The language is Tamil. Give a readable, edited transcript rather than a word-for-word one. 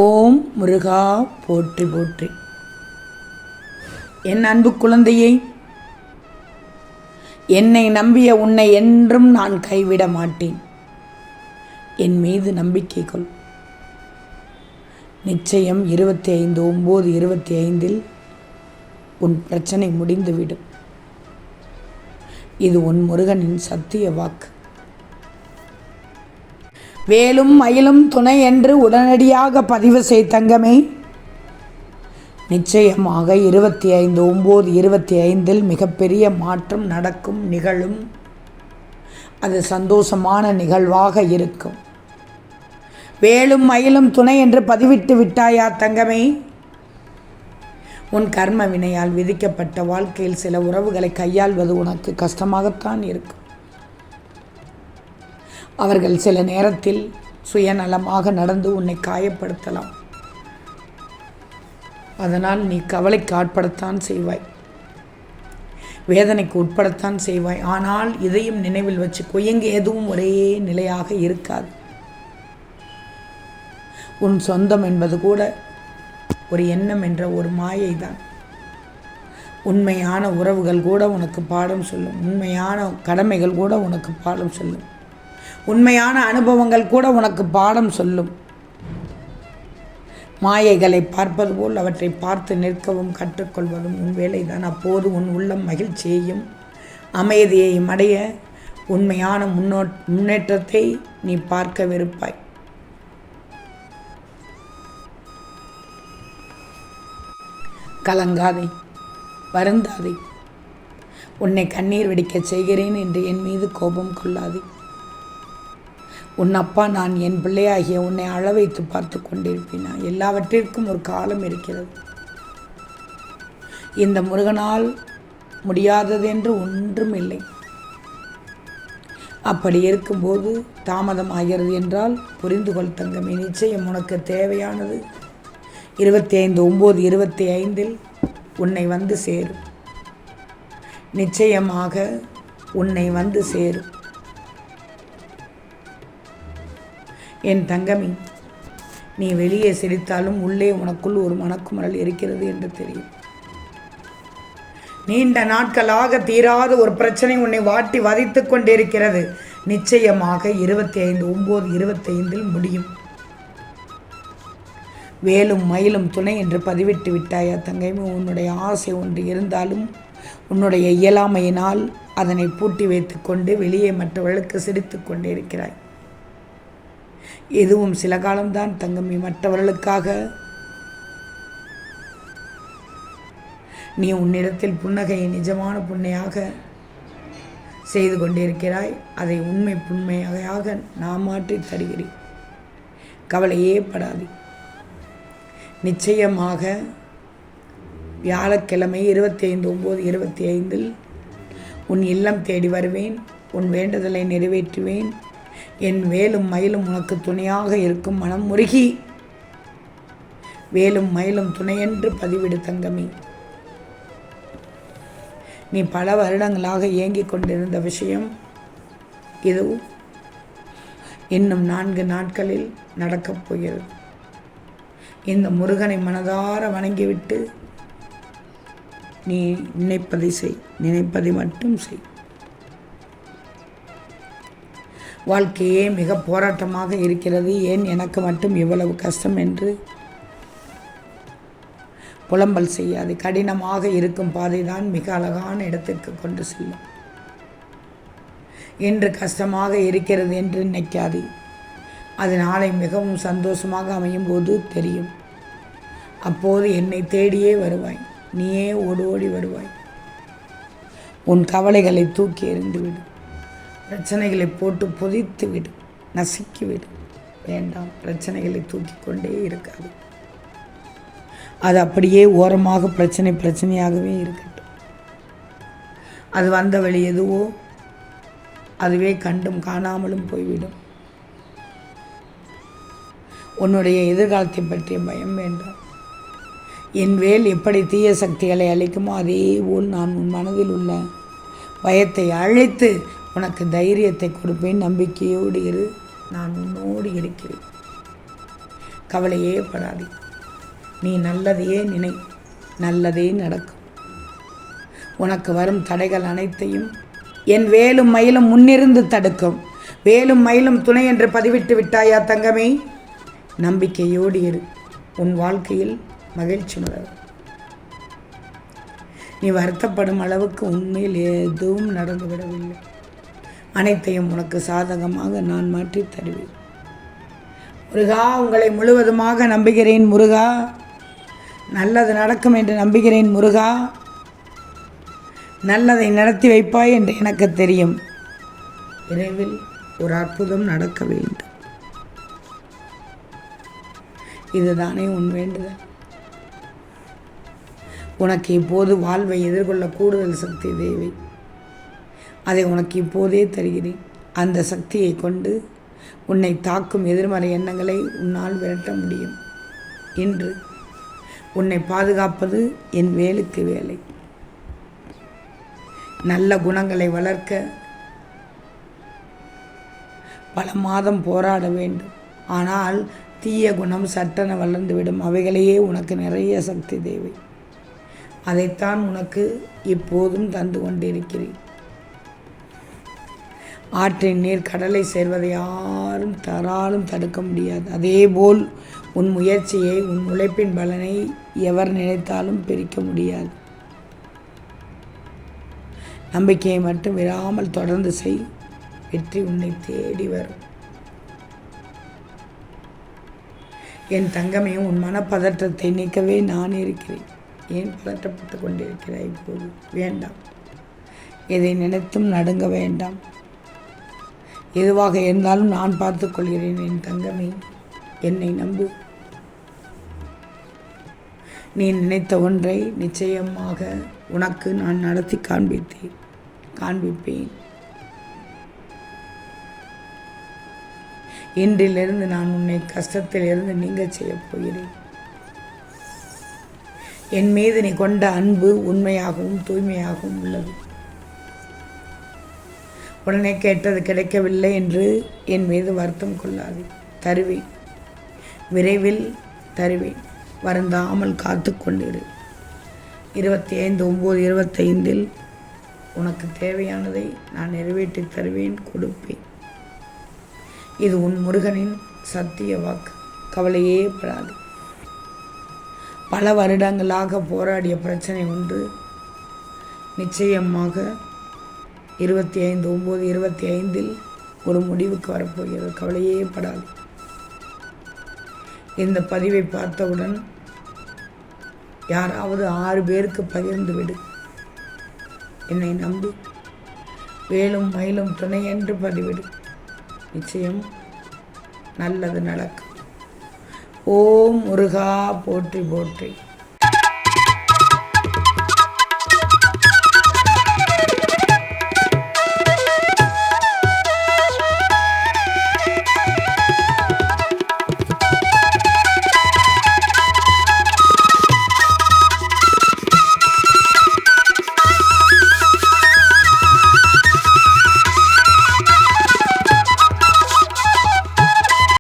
ஓம் முருகா போற்றி போற்றி. என் அன்பு குழந்தையை, என்னை நம்பிய உன்னை என்றும் நான் கைவிட மாட்டேன். என் மீது நம்பிக்கை கொள். நிச்சயம் 25/9/25 உன் பிரச்சனை முடிந்துவிடும். இது உன் முருகனின் சத்திய வாக்கு. வேலும் மயிலும் துணை என்று உடனடியாக பதிவு செய் தங்கமே. நிச்சயமாக 25/9/25 மிகப்பெரிய மாற்றம் நடக்கும், நிகழும். அது சந்தோஷமான நிகழ்வாக இருக்கும். வேலும் மயிலும் துணை என்று பதிவிட்டு விட்டாயா தங்கமே? உன் கர்ம வினையால் விதிக்கப்பட்ட வாழ்க்கையில் சில உறவுகளை கையாள்வது உனக்கு கஷ்டமாகத்தான் இருக்கும். அவர்கள் சில நேரத்தில் சுயநலமாக நடந்து உன்னை காயப்படுத்தலாம். அதனால் நீ கவலைக்கு ஆட்படத்தான் செய்வாய், வேதனைக்கு உட்படத்தான் செய்வாய். ஆனால் இதையும் நினைவில் வச்சுக்கோ, இங்கு எதுவும் ஒரே நிலையாக இருக்காது. உன் சொந்தம் என்பது கூட ஒரு எண்ணம் என்ற ஒரு மாயை தான். உண்மையான உறவுகள் கூட உனக்கு பாடம் சொல்லும், உண்மையான கடமைகள் கூட உனக்கு பாடம் சொல்லும், உண்மையான அனுபவங்கள் கூட உனக்கு பாடம் சொல்லும். மாயைகளை பார்ப்பது போல் அவற்றை பார்த்து நிற்கவும் கற்றுக்கொள்வதும் உன் வேலைதான். அப்போது உன் உள்ளம் மகிழ்ச்சியையும் அமைதியையும் அடைய உண்மையான முன்னேற்றத்தை நீ பார்க்கவிருப்பாய். கலங்காதே, வருந்தாதே. உன்னை கண்ணீர் வெடிக்கச் செய்கிறேன் என்று என் மீது கோபம் கொள்ளாதே. உன் அப்பா நான் என் பிள்ளையாகிய உன்னை அழ வைத்து பார்த்து கொண்டிருப்பேனா? எல்லாவற்றிற்கும் ஒரு காலம் இருக்கிறது. இந்த முருகனால் முடியாதது என்று ஒன்றும் இல்லை. அப்படி இருக்கும்போது தாமதம் ஆகிறது என்றால் புரிந்து கொள் தங்கமே. நிச்சயம் உனக்கு தேவையானது 25/9/25 உன்னை வந்து சேரும். நிச்சயமாக உன்னை வந்து சேரும் என் தங்கமி. நீ வெளியே சிரித்தாலும் உள்ளே உனக்குள் ஒரு மனக்குமரல் இருக்கிறது என்று தெரியும். நீண்ட நாட்களாக தீராத ஒரு பிரச்சனை உன்னை வாட்டி வதைத்து கொண்டிருக்கிறது. நிச்சயமாக 25/9/25 முடியும். வேலும் மயிலும் துணை என்று பதிவிட்டு விட்டாயா தங்கைமே? உன்னுடைய ஆசை ஒன்று இருந்தாலும் உன்னுடைய இயலாமையினால் அதனை பூட்டி வைத்து கொண்டு வெளியே மற்றவர்களுக்கு சிரித்து கொண்டே இருக்கிறாய். எதுவும் சில காலம்தான் தங்கமே. மற்றவர்களுக்காக நீ உன்னிடத்தில் புன்னகையை நிஜமான புன்னையாக செய்து கொண்டிருக்கிறாய். அதை உண்மை புண்மையாக நான் மாற்றி தருகிறேன். கவலையே படாதே. நிச்சயமாக வியாழக்கிழமை 25/9/25 உன் இல்லம் தேடி வருவேன். உன் வேண்டுதலை நிறைவேற்றுவேன். என் வேலும் மயிலும் உனக்கு துணையாக இருக்கும். மனம் முருகி வேலும் மயிலும் துணையென்று பதிவிடு தங்கமே. நீ பல வருடங்களாக ஏங்கிக் கொண்டிருந்த விஷயம் இது இன்னும் 4 நாட்களில் நடக்கப் போகிறது. இந்த முருகனை மனதார வணங்கிவிட்டு நீ நினைப்பதை செய், நினைப்பதை மட்டும் செய். வாழ்க்கையே மிக போராட்டமாக இருக்கிறது. ஏன் எனக்கு மட்டும் இவ்வளவு கஷ்டம் என்று புலம்பல் செய்யாது. கடினமாக இருக்கும் பாதைதான் மிக அழகான இடத்திற்கு கொண்டு செல்லும். இன்று கஷ்டமாக இருக்கிறது என்று நினைக்காதே. அது நாளை மிகவும் சந்தோஷமாக அமையும் போது தெரியும். அப்போது என்னை தேடியே வருவாய். நீயே ஓடோடி வருவாய். உன் கவலைகளை தூக்கி எறிந்துவிடு. பிரச்சனைகளை போட்டு புதைத்து விடு, நசுக்கிவிடு. வேண்டாம், பிரச்சனைகளை தூக்கி கொண்டே இருக்காது. அது அப்படியே ஓரமாக பிரச்சனையாகவே இருக்கட்டும். அது வந்த வழி எதுவோ அதுவே கண்டும் காணாமலும் போய்விடும். உன்னுடைய எதிர்காலத்தை பற்றிய பயம் வேண்டாம். என் வேல் எப்படி தீய சக்திகளை அளிக்குமோ அதே போல் நான் உன் மனதில் உள்ள பயத்தை அழைத்து உனக்கு தைரியத்தை கொடுப்பேன். நம்பிக்கையோடு இரு, நான் உன்னோடு இருக்கிறேன். கவலையே படாதே. நீ நல்லதையே நினை, நல்லதே நடக்கும். உனக்கு வரும் தடைகள் அனைத்தையும் என் வேலும் மயிலும் முன்னிருந்து தடுக்கும். வேலும் மயிலும் துணை என்று பதிவிட்டு விட்டாயா தங்கமே? நம்பிக்கையோடு இரு. உன் வாழ்க்கையில் மகிழ்ச்சி மலரும். நீ வருத்தப்படும் அளவுக்கு உண்மையில் எதுவும் நடந்துவிடவில்லை. அனைத்தையும் உனக்கு சாதகமாக நான் மாற்றி தருவேன். முருகா, உங்களை முழுவதுமாக நம்புகிறேன் முருகா. நல்லது நடக்கும் என்று நம்புகிறேன் முருகா. நல்லதை நடத்தி வைப்பாய் என்று எனக்கு தெரியும். விரைவில் ஒரு அற்புதம் நடக்க வேண்டும். இதுதானே உன் வேண்டுதல். உனக்கு இப்போது வாழ்வை எதிர்கொள்ள கூடுதல் சக்தி தேவை. அதை உனக்கு இப்போதே தருகிறேன். அந்த சக்தியை கொண்டு உன்னை தாக்கும் எதிர்மறை எண்ணங்களை உன்னால் விரட்ட முடியும். இன்று உன்னை பாதுகாப்பது என் வேலுக்கு வேலை. நல்ல குணங்களை வளர்க்க பல மாதம் போராட வேண்டும். ஆனால் தீய குணம் சட்டென வளர்ந்துவிடும். அவைகளையே உனக்கு நிறைய சக்தி தேவை. அதைத்தான் உனக்கு இப்போதும் தந்து கொண்டிருக்கிறேன். ஆற்றின் நீர் கடலை சேர்வதை யாரும் தராலும் தடுக்க முடியாது. அதேபோல் உன் முயற்சியை, உன் உழைப்பின் பலனை எவர் நினைத்தாலும் பிரிக்க முடியாது. நம்பிக்கையை மட்டும் விடாமல் தொடர்ந்து செய். வெற்றி உன்னை தேடி வரும். என் தங்கமே, உன் மனப்பதற்றத்தை நீக்கவே நான் இருக்கிறேன். ஏன் பதற்றப்பட்டு கொண்டிருக்கிறாய் இப்போது? வேண்டாம். எதை நினைத்தும் நடுங்க வேண்டாம். எதுவாக இருந்தாலும் நான் பார்த்து கொள்கிறேன். என் தங்கமே, என்னை நம்பு. நீ நினைத்த ஒன்றை நிச்சயமாக உனக்கு நான் நடத்தி காண்பிப்பேன். இன்றிலிருந்து நான் உன்னை கஷ்டத்தில் இருந்து நீங்க செய்யப் போகிறேன். என் மீது நீ கொண்ட அன்பு உண்மையாகவும் தூய்மையாகவும் உள்ளது. உடனே கேட்டது கிடைக்கவில்லை என்று என் மீது வருத்தம் கொள்ளாது. தருவேன், விரைவில் தருவேன். வருந்தாமல் காத்து கொண்டிரு. 25/9/25 உனக்கு தேவையானதை நான் நிறைவேற்றி தருவேன், கொடுப்பேன். இது உன் முருகனின் சத்திய வாக்கு. கவலையே படாது. பல வருடங்களாக போராடிய பிரச்சனை ஒன்று நிச்சயமாக 25/9/25 ஒரு முடிவுக்கு வரப்போகிறது. கவலையே படாது. இந்த பதிவை பார்த்தவுடன் யாராவது 6 பேருக்கு பகிர்ந்து விடு. என்னை நம்பி வேலும் மயிலும் துணை என்று பதிவிடு. நிச்சயம் நல்லது நடக்கும். ஓம் முருகா போற்றி போற்றி.